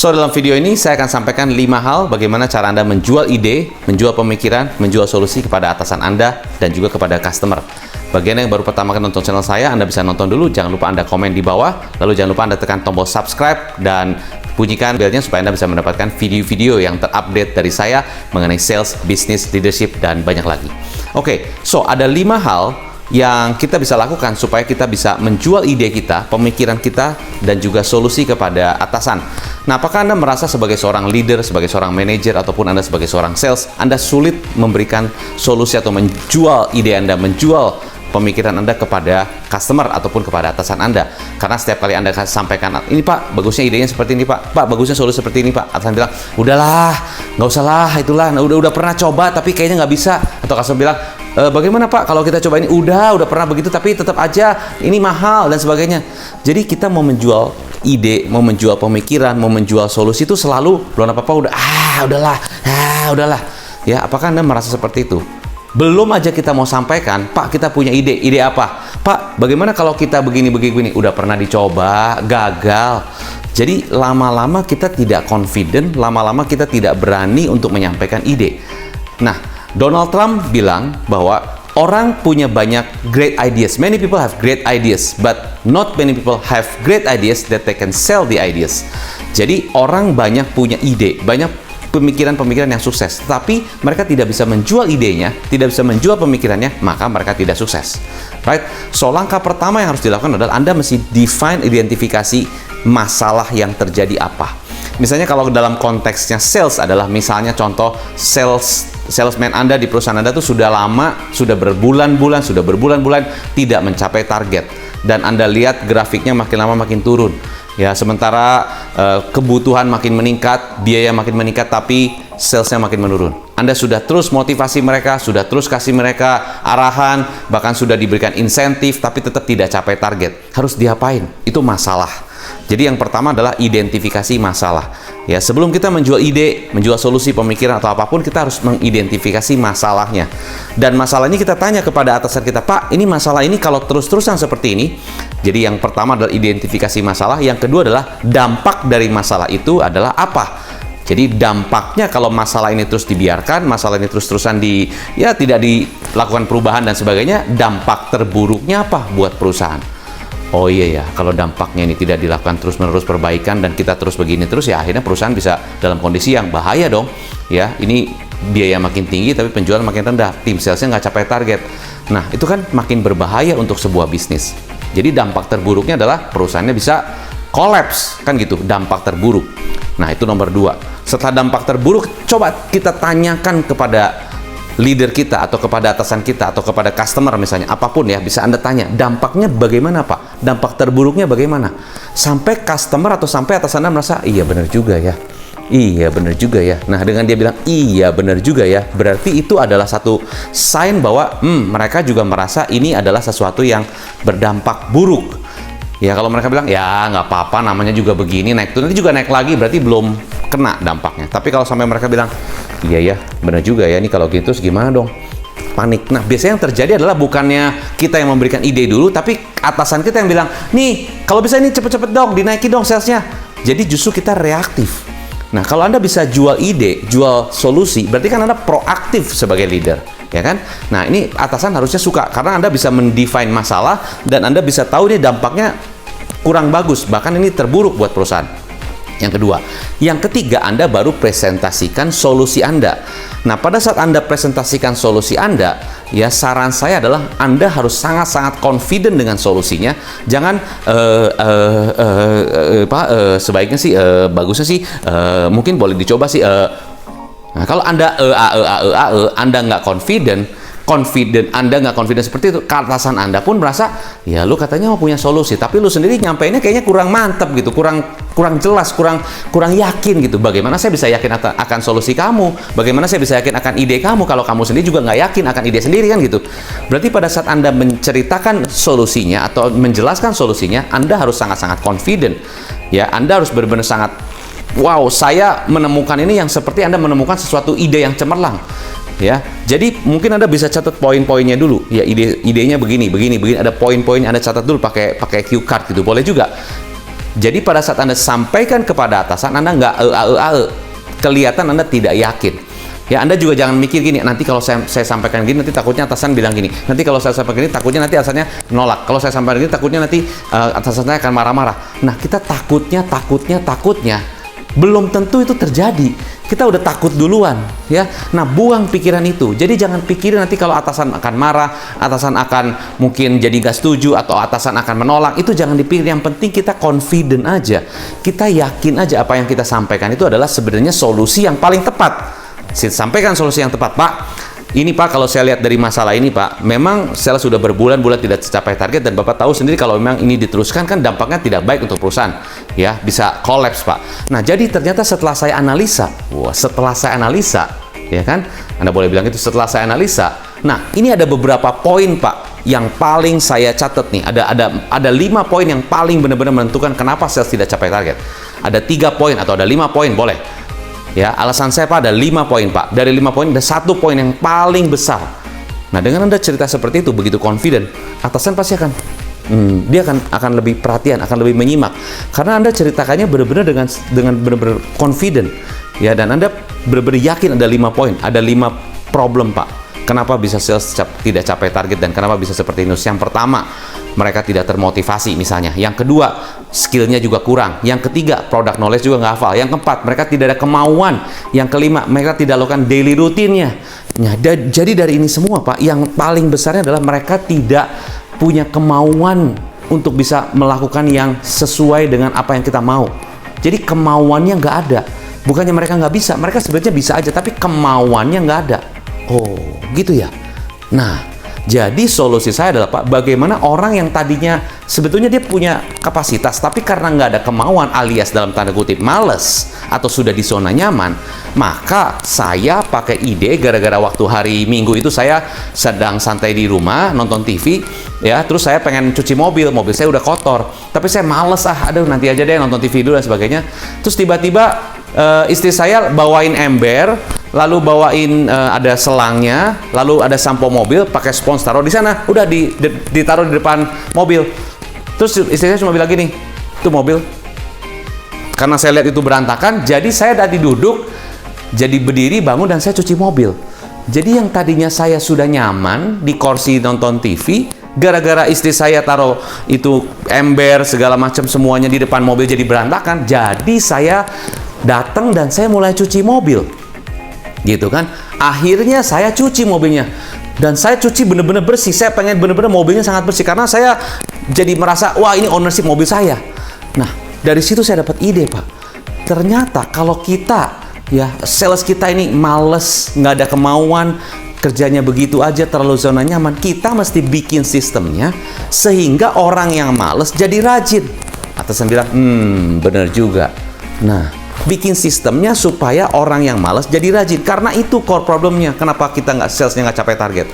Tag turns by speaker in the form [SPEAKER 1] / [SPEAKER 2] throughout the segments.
[SPEAKER 1] So, dalam video ini saya akan sampaikan 5 hal bagaimana cara Anda menjual ide, menjual pemikiran, menjual solusi kepada atasan Anda dan juga kepada customer. Bagian yang baru pertama kali nonton channel saya, Anda bisa nonton dulu, jangan lupa Anda komen di bawah, lalu jangan lupa Anda tekan tombol subscribe dan bunyikan belnya supaya Anda bisa mendapatkan video-video yang terupdate dari saya mengenai sales, business, leadership, dan banyak lagi. Oke, so ada 5 hal yang kita bisa lakukan supaya kita bisa menjual ide kita, pemikiran kita, dan juga solusi kepada atasan. Nah, apakah Anda merasa sebagai seorang leader, sebagai seorang manajer, ataupun Anda sebagai seorang sales, Anda sulit memberikan solusi atau menjual ide Anda, menjual pemikiran Anda kepada customer ataupun kepada atasan Anda? Karena setiap kali Anda sampaikan, ini Pak, bagusnya idenya seperti ini Pak, bagusnya solusi seperti ini Pak, atasan bilang, udahlah, nggak usah lah, itulah, udah pernah coba tapi kayaknya nggak bisa. Atau customer bilang, bagaimana Pak kalau kita coba ini, udah pernah begitu tapi tetap aja ini mahal dan sebagainya. Jadi kita mau menjual ide, mau menjual pemikiran, mau menjual solusi itu selalu belum apa-apa, udahlah. Ya, apakah Anda merasa seperti itu? Belum aja kita mau sampaikan, Pak, kita punya ide apa? Pak, bagaimana kalau kita begini, udah pernah dicoba, gagal. Jadi lama-lama kita tidak confident, lama-lama kita tidak berani untuk menyampaikan ide. Nah, Donald Trump bilang bahwa orang punya banyak great ideas. Many people have great ideas, but not many people have great ideas that they can sell the ideas. Jadi orang banyak punya ide, banyak pemikiran-pemikiran yang sukses, tapi mereka tidak bisa menjual idenya, tidak bisa menjual pemikirannya, maka mereka tidak sukses. Right? So, langkah pertama yang harus dilakukan adalah Anda mesti identifikasi masalah yang terjadi apa. Misalnya kalau dalam konteksnya sales adalah misalnya contoh salesman Anda di perusahaan Anda tuh sudah lama, sudah berbulan-bulan tidak mencapai target, dan Anda lihat grafiknya makin lama makin turun. Ya, sementara kebutuhan makin meningkat, biaya makin meningkat, tapi salesnya makin menurun. Anda sudah terus motivasi mereka, sudah terus kasih mereka arahan, bahkan sudah diberikan insentif, tapi tetap tidak capai target. Harus diapain? Itu masalah. Jadi yang pertama adalah identifikasi masalah. Ya, sebelum kita menjual ide, menjual solusi, pemikiran atau apapun, kita harus mengidentifikasi masalahnya. Dan masalahnya kita tanya kepada atasan kita, Pak, ini masalah ini kalau terus-terusan seperti ini. Jadi yang pertama adalah identifikasi masalah, yang kedua adalah dampak dari masalah itu adalah apa. Jadi dampaknya kalau masalah ini terus dibiarkan, masalah ini terus-terusan tidak dilakukan perubahan dan sebagainya, dampak terburuknya apa buat perusahaan? Oh iya ya, kalau dampaknya ini tidak dilakukan terus-menerus perbaikan dan kita terus begini terus, ya akhirnya perusahaan bisa dalam kondisi yang bahaya dong. Ya, ini biaya makin tinggi tapi penjualan makin rendah, tim salesnya nggak capai target. Nah, itu kan makin berbahaya untuk sebuah bisnis. Jadi dampak terburuknya adalah perusahaannya bisa collapse, kan gitu, dampak terburuk. Nah, itu nomor 2. Setelah dampak terburuk, coba kita tanyakan kepada leader kita atau kepada atasan kita atau kepada customer misalnya, apapun ya, bisa Anda tanya, dampaknya bagaimana Pak? Dampak terburuknya bagaimana? Sampai customer atau sampai atasan Anda merasa, iya benar juga ya. Iya benar juga ya. Nah, dengan dia bilang iya benar juga ya, berarti itu adalah satu sign bahwa mereka juga merasa ini adalah sesuatu yang berdampak buruk. Ya, kalau mereka bilang ya nggak apa-apa, namanya juga begini, naik turun nanti juga naik lagi, berarti belum kena dampaknya. Tapi kalau sampai mereka bilang iya ya benar juga ya, ini kalau gitu terus gimana dong? Panik. Nah, biasanya yang terjadi adalah bukannya kita yang memberikan ide dulu, tapi atasan kita yang bilang, nih kalau bisa ini cepet-cepet dong, dinaikin dong salesnya. Jadi justru kita reaktif. Nah, kalau Anda bisa jual ide, jual solusi, berarti kan Anda proaktif sebagai leader, ya kan? Nah, ini atasan harusnya suka, karena Anda bisa mendefine masalah, dan Anda bisa tahu ini dampaknya kurang bagus, bahkan ini terburuk buat perusahaan. Yang kedua. Yang ketiga, Anda baru presentasikan solusi Anda. Nah, pada saat Anda presentasikan solusi Anda, ya saran saya adalah Anda harus sangat-sangat confident dengan solusinya. Jangan sebaiknya sih bagusnya sih mungkin boleh dicoba sih. Nah, kalau Anda Anda nggak confident Anda nggak confident seperti itu, atasan Anda pun merasa, ya lu katanya mau punya solusi, tapi lu sendiri nyampeinnya kayaknya kurang mantap gitu, kurang jelas, kurang yakin gitu. Bagaimana saya bisa yakin akan solusi kamu? Bagaimana saya bisa yakin akan ide kamu kalau kamu sendiri juga nggak yakin akan ide sendiri, kan gitu. Berarti pada saat Anda menceritakan solusinya atau menjelaskan solusinya, Anda harus sangat-sangat confident. Ya, Anda harus benar-benar sangat, wow, saya menemukan ini yang seperti Anda menemukan sesuatu ide yang cemerlang. Ya, jadi mungkin Anda bisa catat poin-poinnya dulu. Ya, idenya begini. Ada poin-poinnya Anda catat dulu pakai cue card gitu. Boleh juga. Jadi pada saat Anda sampaikan kepada atasan, Anda nggak kelihatan Anda tidak yakin. Ya, Anda juga jangan mikir gini, nanti kalau saya sampaikan gini, nanti takutnya atasan bilang gini. Nanti kalau saya sampaikan gini, takutnya nanti atasannya nolak. Kalau saya sampaikan gini, takutnya nanti atasannya akan marah-marah. Nah, kita takutnya. Belum tentu itu terjadi. Kita udah takut duluan, ya. Nah, buang pikiran itu. Jadi jangan pikirin nanti kalau atasan akan marah, atasan akan mungkin jadi nggak setuju, atau atasan akan menolak. Itu jangan dipikir. Yang penting kita confident aja. Kita yakin aja apa yang kita sampaikan itu adalah sebenarnya solusi yang paling tepat. Sampaikan solusi yang tepat, Pak. Ini Pak, kalau saya lihat dari masalah ini Pak, memang sales sudah berbulan-bulan tidak tercapai target, dan Bapak tahu sendiri kalau memang ini diteruskan kan dampaknya tidak baik untuk perusahaan, ya, bisa collapse Pak. Nah, jadi ternyata setelah saya analisa, ya kan, Anda boleh bilang itu setelah saya analisa. Nah, ini ada beberapa poin Pak yang paling saya catat nih. Ada 5 poin yang paling benar-benar menentukan kenapa sales tidak capai target. Ada 3 poin atau ada 5 poin, boleh. Ya, alasan saya Pak ada 5 poin Pak. Dari 5 poin ada 1 poin yang paling besar. Nah, dengan Anda cerita seperti itu, begitu confident, atasan pasti akan dia akan lebih perhatian, akan lebih menyimak. Karena Anda ceritakannya benar-benar dengan benar-benar confident. Ya, dan Anda benar-benar yakin ada 5 poin, ada 5 problem Pak. Kenapa bisa sales tidak capai target dan kenapa bisa seperti ini? Yang pertama, mereka tidak termotivasi misalnya. Yang kedua, skillnya juga kurang. Yang ketiga, product knowledge juga nggak hafal. Yang keempat, mereka tidak ada kemauan. Yang kelima, mereka tidak lakukan daily rutinnya. Nah, jadi dari ini semua Pak, yang paling besarnya adalah mereka tidak punya kemauan untuk bisa melakukan yang sesuai dengan apa yang kita mau. Jadi kemauannya nggak ada. Bukannya mereka nggak bisa, mereka sebenarnya bisa aja, tapi kemauannya nggak ada. Oh, gitu ya. Nah, jadi solusi saya adalah Pak, bagaimana orang yang tadinya sebetulnya dia punya kapasitas, tapi karena nggak ada kemauan alias dalam tanda kutip males atau sudah di zona nyaman, maka saya pakai ide gara-gara waktu hari Minggu itu saya sedang santai di rumah nonton TV, ya, terus saya pengen cuci mobil saya udah kotor, tapi saya males, aduh nanti aja deh nonton TV dulu dan sebagainya. Terus tiba-tiba istri saya bawain ember, lalu bawain ada selangnya, lalu ada sampo mobil, pakai spons taruh di sana, udah ditaruh di depan mobil. Terus istri saya cuma bilang gini, itu mobil. Karena saya lihat itu berantakan, jadi saya tadi duduk, jadi berdiri, bangun, dan saya cuci mobil. Jadi yang tadinya saya sudah nyaman di kursi nonton TV, gara-gara istri saya taruh itu ember segala macam semuanya di depan mobil jadi berantakan, jadi saya datang dan saya mulai cuci mobil, gitu kan. Akhirnya saya cuci mobilnya dan saya cuci bener-bener bersih. Saya pengen bener-bener mobilnya sangat bersih karena saya jadi merasa, wah ini ownership mobil saya. Nah, dari situ saya dapat ide Pak. Ternyata kalau kita, ya, sales kita ini males, nggak ada kemauan, kerjanya begitu aja, terlalu zona nyaman, kita mesti bikin sistemnya sehingga orang yang males jadi rajin. Atasan bilang, bener juga. Nah, bikin sistemnya supaya orang yang malas jadi rajin, karena itu core problemnya kenapa kita salesnya nggak capai target.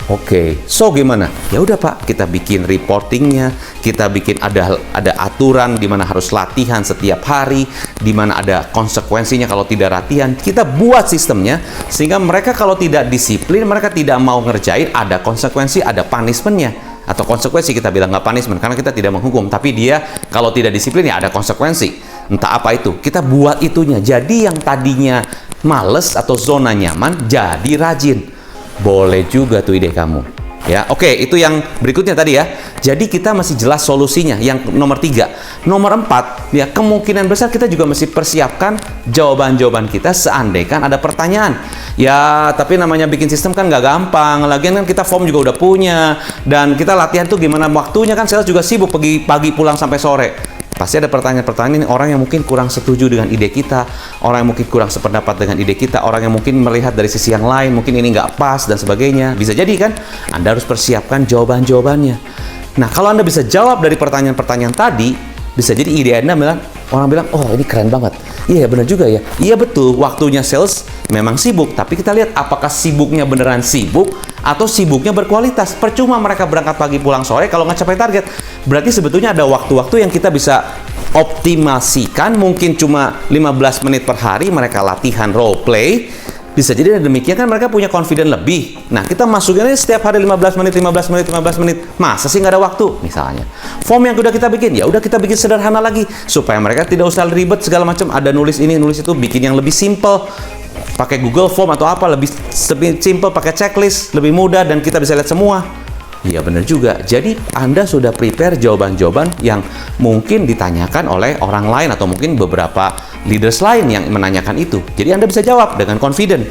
[SPEAKER 1] Oke, so gimana? Ya udah Pak, kita bikin reportingnya, kita bikin ada aturan di mana harus latihan setiap hari, di mana ada konsekuensinya kalau tidak latihan. Kita buat sistemnya sehingga mereka kalau tidak disiplin, mereka tidak mau ngerjain, ada konsekuensi, ada punishmentnya. Atau konsekuensi, kita bilang nggak punishment karena kita tidak menghukum, tapi dia kalau tidak disiplin ya ada konsekuensi. Entah apa itu, kita buat itunya. Jadi yang tadinya males atau zona nyaman jadi rajin. Boleh juga tuh ide kamu. Ya, oke, itu yang berikutnya tadi ya. Jadi kita masih jelas solusinya. Yang nomor 3. Nomor 4, ya, kemungkinan besar kita juga mesti persiapkan jawaban-jawaban kita seandainya ada pertanyaan. Ya, tapi namanya bikin sistem kan nggak gampang. Lagian kan kita form juga udah punya. Dan kita latihan tuh gimana waktunya, kan sales juga sibuk pagi pulang sampai sore. Pasti ada pertanyaan-pertanyaan, orang yang mungkin kurang setuju dengan ide kita, orang yang mungkin kurang sependapat dengan ide kita, orang yang mungkin melihat dari sisi yang lain, mungkin ini nggak pas dan sebagainya. Bisa jadi kan, Anda harus persiapkan jawaban-jawabannya. Nah, kalau Anda bisa jawab dari pertanyaan-pertanyaan tadi, bisa jadi ide Anda orang bilang, oh ini keren banget. Iya benar juga ya. Iya betul, waktunya sales memang sibuk, tapi kita lihat apakah sibuknya beneran sibuk atau sibuknya berkualitas. Percuma mereka berangkat pagi pulang sore kalau nggak capai target. Berarti sebetulnya ada waktu-waktu yang kita bisa optimasikan, mungkin cuma 15 menit per hari mereka latihan role play, Bisa jadi demikian kan mereka punya confidence lebih. Nah, kita masukinnya setiap hari 15 menit, 15 menit, 15 menit. Masa sih nggak ada waktu? Misalnya. Form yang udah kita bikin, ya udah kita bikin sederhana lagi. Supaya mereka tidak usah ribet segala macam. Ada nulis ini, nulis itu, bikin yang lebih simple. Pakai Google Form atau apa, lebih simple, pakai checklist, lebih mudah, dan kita bisa lihat semua. Iya benar juga. Jadi Anda sudah prepare jawaban-jawaban yang mungkin ditanyakan oleh orang lain atau mungkin beberapa leaders lain yang menanyakan itu. Jadi Anda bisa jawab dengan confident.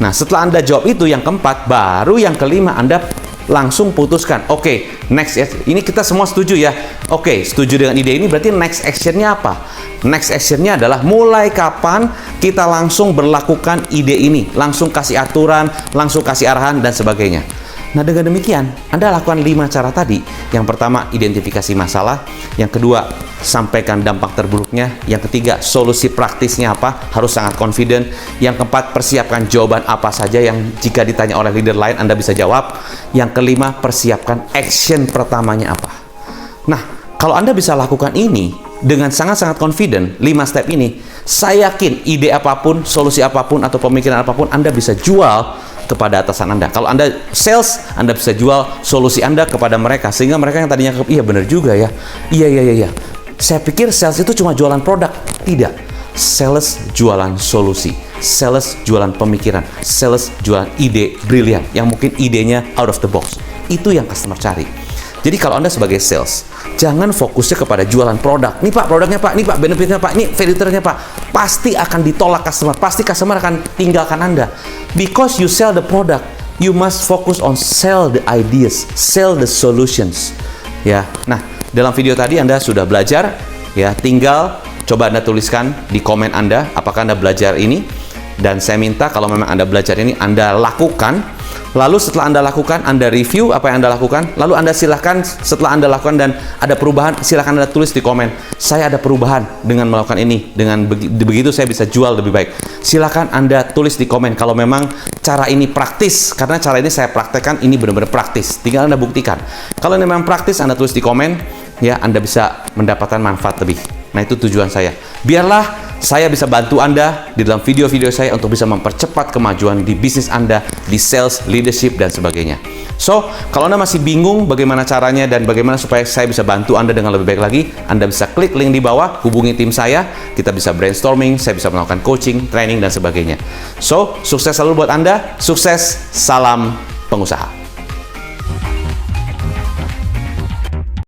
[SPEAKER 1] Nah, setelah Anda jawab itu, yang keempat, baru yang kelima Anda langsung putuskan. Oke, next, ini kita semua setuju ya. Oke, setuju dengan ide ini, berarti next actionnya apa? Next actionnya adalah mulai kapan kita langsung berlakukan ide ini. Langsung kasih aturan, langsung kasih arahan, dan sebagainya. Nah, dengan demikian, Anda lakukan 5 cara tadi. Yang pertama, identifikasi masalah. Yang kedua, sampaikan dampak terburuknya. Yang ketiga, solusi praktisnya apa? Harus sangat confident. Yang keempat, persiapkan jawaban apa saja yang jika ditanya oleh leader lain, Anda bisa jawab. Yang kelima, persiapkan action pertamanya apa. Nah, kalau Anda bisa lakukan ini dengan sangat-sangat confident, 5 step ini, saya yakin ide apapun, solusi apapun, atau pemikiran apapun, Anda bisa jual kepada atasan Anda. Kalau Anda sales, Anda bisa jual solusi Anda kepada mereka, sehingga mereka yang tadinya, iya benar juga ya, iya. Saya pikir sales itu cuma jualan produk. Tidak. Sales jualan solusi, sales jualan pemikiran, sales jualan ide brilian, yang mungkin idenya out of the box. Itu yang customer cari. Jadi kalau Anda sebagai sales, jangan fokusnya kepada jualan produk. Nih Pak, produknya Pak, nih Pak, benefitnya Pak, nih fiturnya Pak. Pasti akan ditolak customer, pasti customer akan tinggalkan Anda. Because you sell the product, you must focus on sell the ideas, sell the solutions. Ya, nah dalam video tadi Anda sudah belajar, ya tinggal coba Anda tuliskan di komen Anda, apakah Anda belajar ini. Dan saya minta kalau memang Anda belajar ini, Anda lakukan. Lalu setelah Anda lakukan, Anda review apa yang Anda lakukan. Lalu Anda silahkan setelah Anda lakukan dan ada perubahan, silahkan Anda tulis di komen. Saya ada perubahan dengan melakukan ini. Dengan begitu saya bisa jual lebih baik. Silahkan Anda tulis di komen kalau memang cara ini praktis. Karena cara ini saya praktekkan, ini benar-benar praktis. Tinggal Anda buktikan. Kalau memang praktis, Anda tulis di komen. Ya, Anda bisa mendapatkan manfaat lebih. Nah, itu tujuan saya. Biarlah saya bisa bantu Anda di dalam video-video saya untuk bisa mempercepat kemajuan di bisnis Anda, di sales, leadership, dan sebagainya. So, kalau Anda masih bingung bagaimana caranya dan bagaimana supaya saya bisa bantu Anda dengan lebih baik lagi, Anda bisa klik link di bawah, hubungi tim saya, kita bisa brainstorming, saya bisa melakukan coaching, training, dan sebagainya. So, sukses selalu buat Anda, sukses, salam pengusaha.